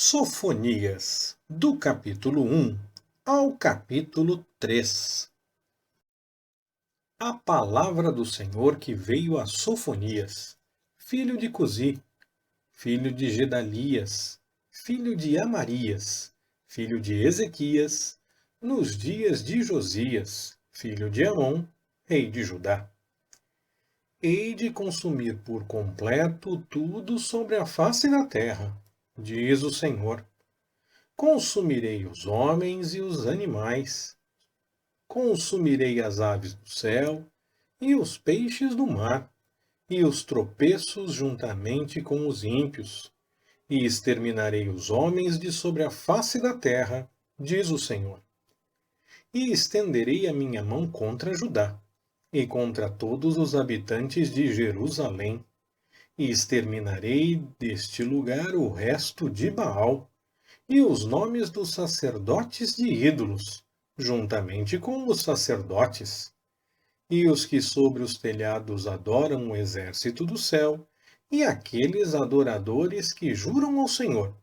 Sofonias, do capítulo 1 ao capítulo 3. A palavra do Senhor que veio a Sofonias, filho de Cusi, filho de Gedalias, filho de Amarias, filho de Ezequias, nos dias de Josias, filho de Amon, rei de Judá. Hei de consumir por completo tudo sobre a face da terra, diz o Senhor. Consumirei os homens e os animais. Consumirei as aves do céu e os peixes do mar, e os tropeços juntamente com os ímpios. E exterminarei os homens de sobre a face da terra, diz o Senhor. E estenderei a minha mão contra Judá, e contra todos os habitantes de Jerusalém. E exterminarei deste lugar o resto de Baal, e os nomes dos sacerdotes de ídolos, juntamente com os sacerdotes, e os que sobre os telhados adoram o exército do céu, e aqueles adoradores que juram ao Senhor,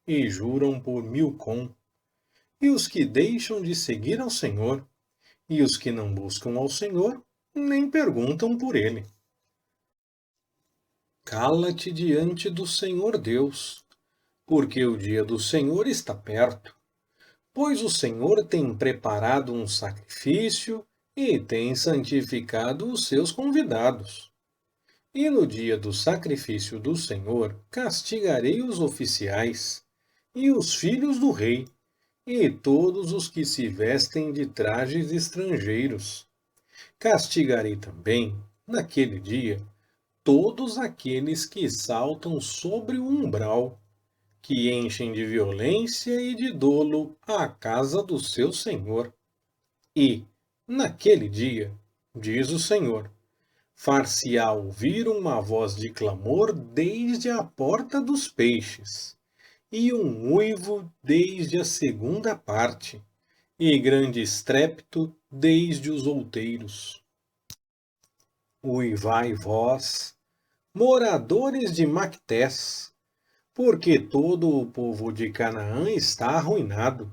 e juram por Milcom, e os que deixam de seguir ao Senhor, e os que não buscam ao Senhor, nem perguntam por ele. Cala-te diante do Senhor Deus, porque o dia do Senhor está perto. Pois o Senhor tem preparado um sacrifício e tem santificado os seus convidados. E no dia do sacrifício do Senhor castigarei os oficiais, e os filhos do rei, e todos os que se vestem de trajes estrangeiros. Castigarei também, naquele dia, todos aqueles que saltam sobre o umbral, que enchem de violência e de dolo a casa do seu senhor. E, naquele dia, diz o Senhor, far-se-á ouvir uma voz de clamor desde a porta dos peixes, e um uivo desde a segunda parte, e grande estrépito desde os outeiros. Uivai vós, moradores de Mactés, porque todo o povo de Canaã está arruinado.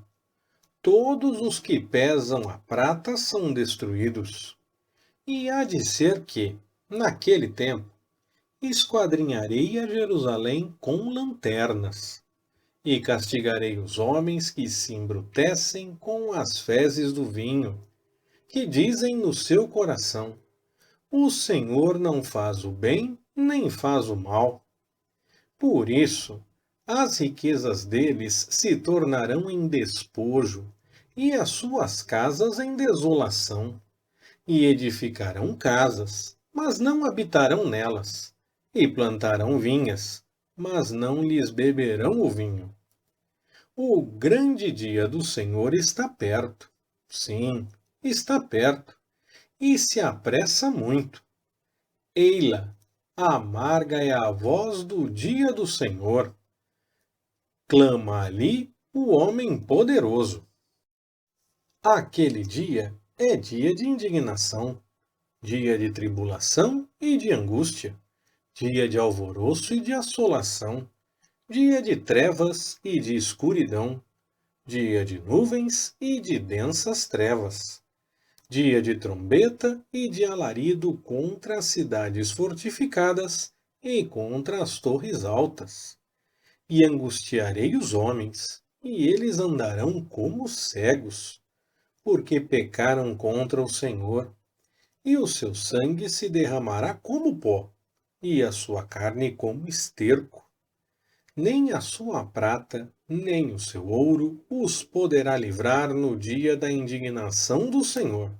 Todos os que pesam a prata são destruídos. E há de ser que, naquele tempo, esquadrinharei a Jerusalém com lanternas, e castigarei os homens que se embrutecem com as fezes do vinho, que dizem no seu coração: o Senhor não faz o bem, nem faz o mal. Por isso, as riquezas deles se tornarão em despojo, e as suas casas em desolação. E edificarão casas, mas não habitarão nelas. E plantarão vinhas, mas não lhes beberão o vinho. O grande dia do Senhor está perto. Sim, está perto. E se apressa muito. Ei-la, amarga é a voz do dia do Senhor. Clama ali o homem poderoso. Aquele dia é dia de indignação, dia de tribulação e de angústia, dia de alvoroço e de assolação, dia de trevas e de escuridão, dia de nuvens e de densas trevas, dia de trombeta e de alarido contra as cidades fortificadas e contra as torres altas. E angustiarei os homens, e eles andarão como cegos, porque pecaram contra o Senhor, e o seu sangue se derramará como pó, e a sua carne como esterco. Nem a sua prata, nem o seu ouro os poderá livrar no dia da indignação do Senhor.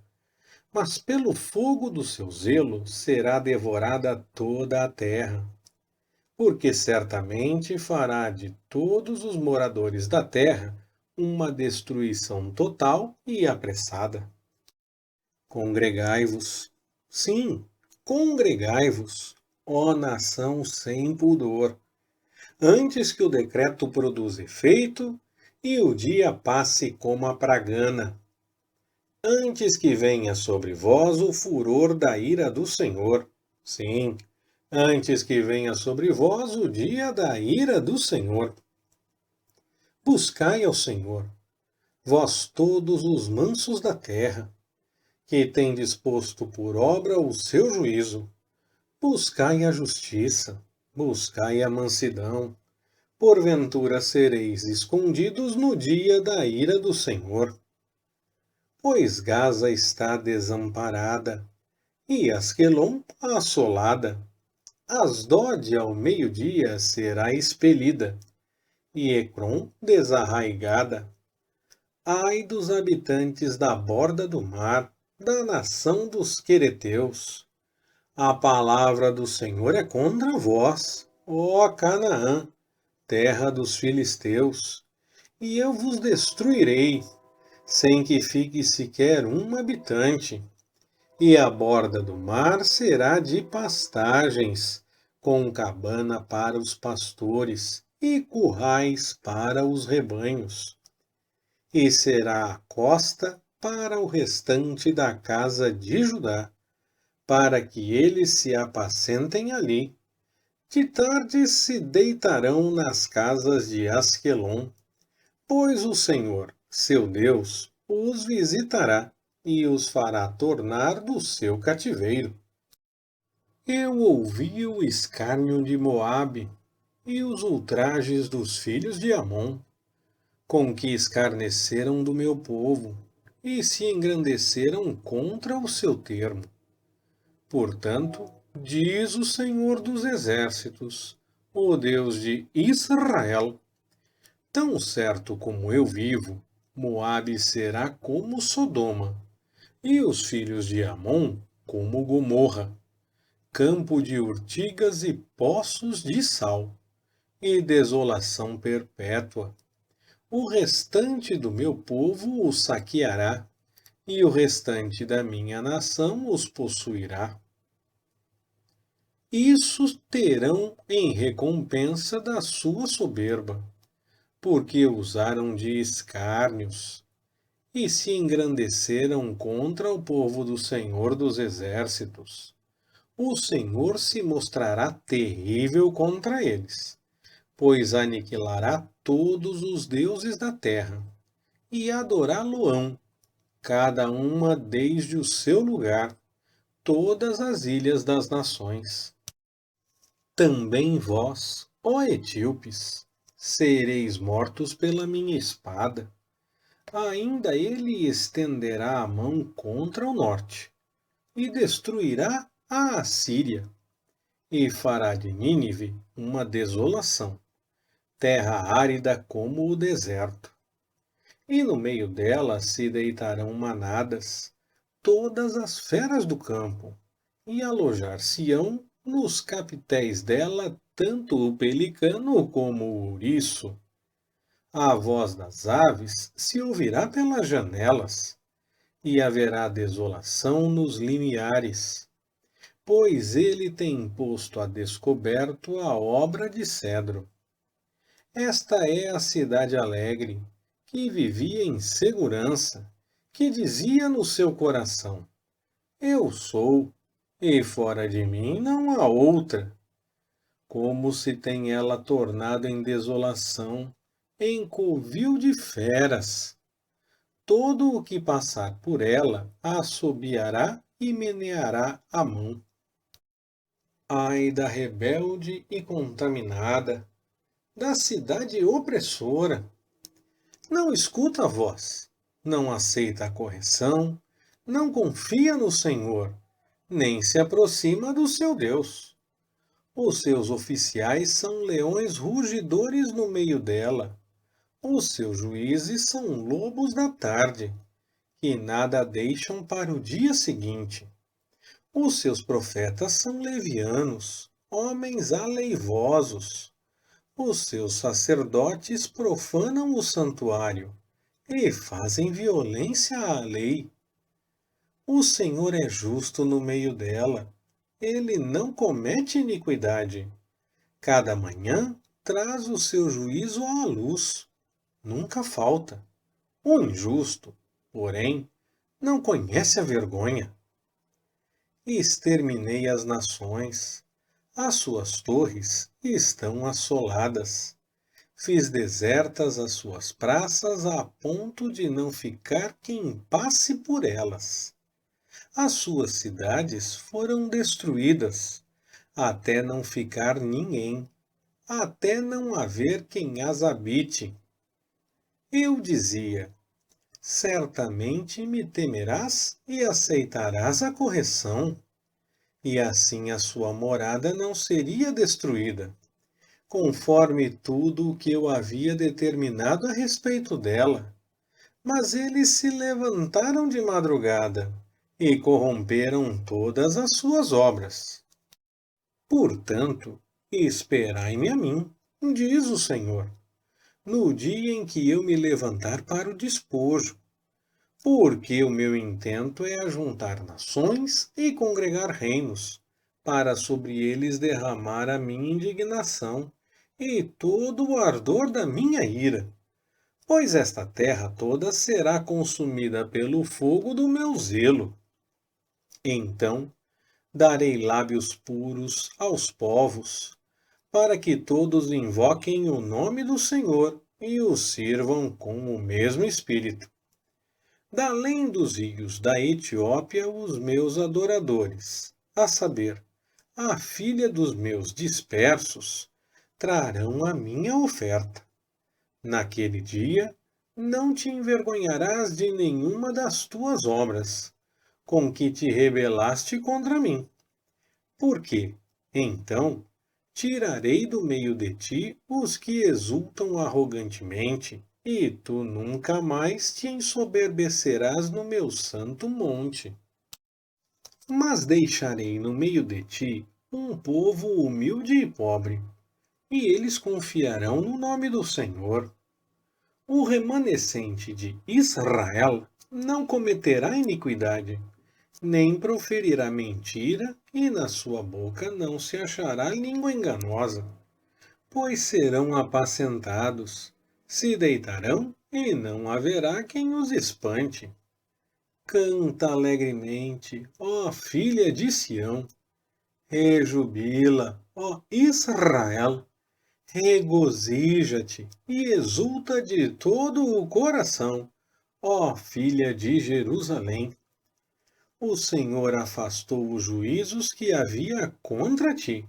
Mas pelo fogo do seu zelo será devorada toda a terra. Porque certamente fará de todos os moradores da terra uma destruição total e apressada. Congregai-vos, sim, congregai-vos, ó nação sem pudor, antes que o decreto produza efeito e o dia passe como a pragana, antes que venha sobre vós o furor da ira do Senhor, sim, antes que venha sobre vós o dia da ira do Senhor. Buscai ao Senhor, vós todos os mansos da terra, que tendes posto por obra o seu juízo. Buscai a justiça, buscai a mansidão. Porventura sereis escondidos no dia da ira do Senhor. Pois Gaza está desamparada, e Asquelon assolada. Asdod ao meio-dia será expelida, e Ecrom desarraigada. Ai dos habitantes da borda do mar, da nação dos quereteus. A palavra do Senhor é contra vós, ó Canaã, terra dos filisteus, e eu vos destruirei, sem que fique sequer um habitante. E a borda do mar será de pastagens, com cabana para os pastores e currais para os rebanhos. E será a costa para o restante da casa de Judá, para que eles se apacentem ali. De tarde se deitarão nas casas de Asquelon, pois o Senhor, seu Deus, os visitará e os fará tornar do seu cativeiro. Eu ouvi o escárnio de Moabe e os ultrajes dos filhos de Amon, com que escarneceram do meu povo e se engrandeceram contra o seu termo. Portanto, diz o Senhor dos Exércitos, o Deus de Israel: tão certo como eu vivo, Moabe será como Sodoma, e os filhos de Amon como Gomorra, campo de urtigas e poços de sal, e desolação perpétua. O restante do meu povo os saqueará, e o restante da minha nação os possuirá. Isso terão em recompensa da sua soberba, porque usaram de escárnios e se engrandeceram contra o povo do Senhor dos Exércitos. O Senhor se mostrará terrível contra eles, pois aniquilará todos os deuses da terra, e adorá-lo-ão, cada uma desde o seu lugar, todas as ilhas das nações. Também vós, ó etíopes, sereis mortos pela minha espada. Ainda ele estenderá a mão contra o norte, e destruirá a Assíria, e fará de Nínive uma desolação, terra árida como o deserto. E no meio dela se deitarão manadas, todas as feras do campo, e alojar-se-ão nos capitéis dela tanto o pelicano como o ouriço. A voz das aves se ouvirá pelas janelas, e haverá desolação nos limiares, pois ele tem posto a descoberto a obra de cedro. Esta é a cidade alegre, que vivia em segurança, que dizia no seu coração: eu sou, e fora de mim não há outra. Como se tem ela tornado em desolação, em covil de feras. Todo o que passar por ela assobiará e meneará a mão. Ai da rebelde e contaminada, da cidade opressora! Não escuta a voz, não aceita a correção, não confia no Senhor, nem se aproxima do seu Deus. Os seus oficiais são leões rugidores no meio dela. Os seus juízes são lobos da tarde, que nada deixam para o dia seguinte. Os seus profetas são levianos, homens aleivosos. Os seus sacerdotes profanam o santuário e fazem violência à lei. O Senhor é justo no meio dela. Ele não comete iniquidade. Cada manhã traz o seu juízo à luz. Nunca falta. O injusto, porém, não conhece a vergonha. Exterminei as nações. As suas torres estão assoladas. Fiz desertas as suas praças a ponto de não ficar quem passe por elas. As suas cidades foram destruídas, até não ficar ninguém, até não haver quem as habite. Eu dizia: certamente me temerás e aceitarás a correção, e assim a sua morada não seria destruída, conforme tudo o que eu havia determinado a respeito dela. Mas eles se levantaram de madrugada e corromperam todas as suas obras. Portanto, esperai-me a mim, diz o Senhor, no dia em que eu me levantar para o despojo, porque o meu intento é ajuntar nações e congregar reinos, para sobre eles derramar a minha indignação e todo o ardor da minha ira. Pois esta terra toda será consumida pelo fogo do meu zelo. Então darei lábios puros aos povos, para que todos invoquem o nome do Senhor e o sirvam com o mesmo espírito. Da além dos rios da Etiópia, os meus adoradores, a saber, a filha dos meus dispersos, trarão a minha oferta. Naquele dia, não te envergonharás de nenhuma das tuas obras, com que te rebelaste contra mim. Porque, então, tirarei do meio de ti os que exultam arrogantemente, e tu nunca mais te ensoberbecerás no meu santo monte. Mas deixarei no meio de ti um povo humilde e pobre, e eles confiarão no nome do Senhor. O remanescente de Israel não cometerá iniquidade, nem proferirá mentira, e na sua boca não se achará língua enganosa. Pois serão apacentados, se deitarão, e não haverá quem os espante. Canta alegremente, ó filha de Sião, rejubila, ó Israel, regozija-te e exulta de todo o coração, ó filha de Jerusalém. O Senhor afastou os juízos que havia contra ti,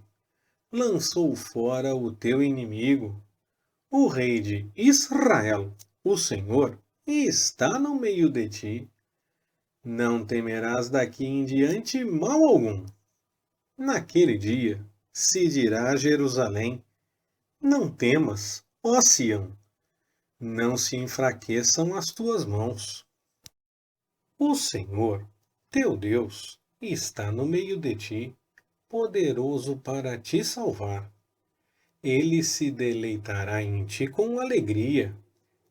lançou fora o teu inimigo. O rei de Israel, o Senhor, está no meio de ti. Não temerás daqui em diante mal algum. Naquele dia se dirá a Jerusalém: não temas, ó Sião, não se enfraqueçam as tuas mãos. O Senhor, teu Deus, está no meio de ti, poderoso para te salvar. Ele se deleitará em ti com alegria,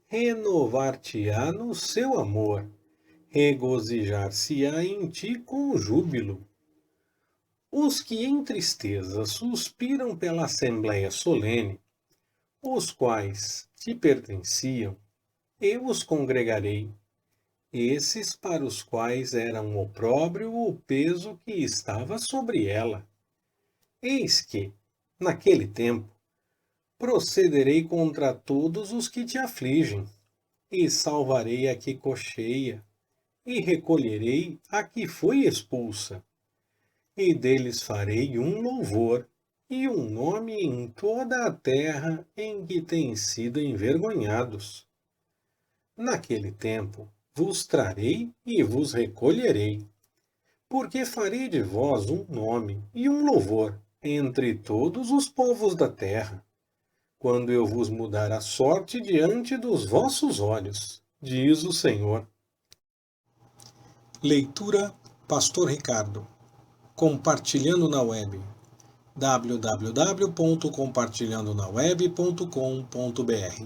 renovar-te-á no seu amor, regozijar-se-á em ti com júbilo. Os que em tristeza suspiram pela assembléia solene, os quais te pertenciam, eu os congregarei. Esses para os quais era um opróbrio o peso que estava sobre ela. Eis que, naquele tempo, procederei contra todos os que te afligem, e salvarei a que cocheia, e recolherei a que foi expulsa, e deles farei um louvor, e um nome em toda a terra em que têm sido envergonhados. Naquele tempo vos trarei e vos recolherei, porque farei de vós um nome e um louvor entre todos os povos da terra, quando eu vos mudar a sorte diante dos vossos olhos, diz o Senhor. Leitura Pastor Ricardo. Compartilhando na web. www.compartilhandonaweb.com.br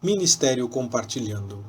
Ministério Compartilhando.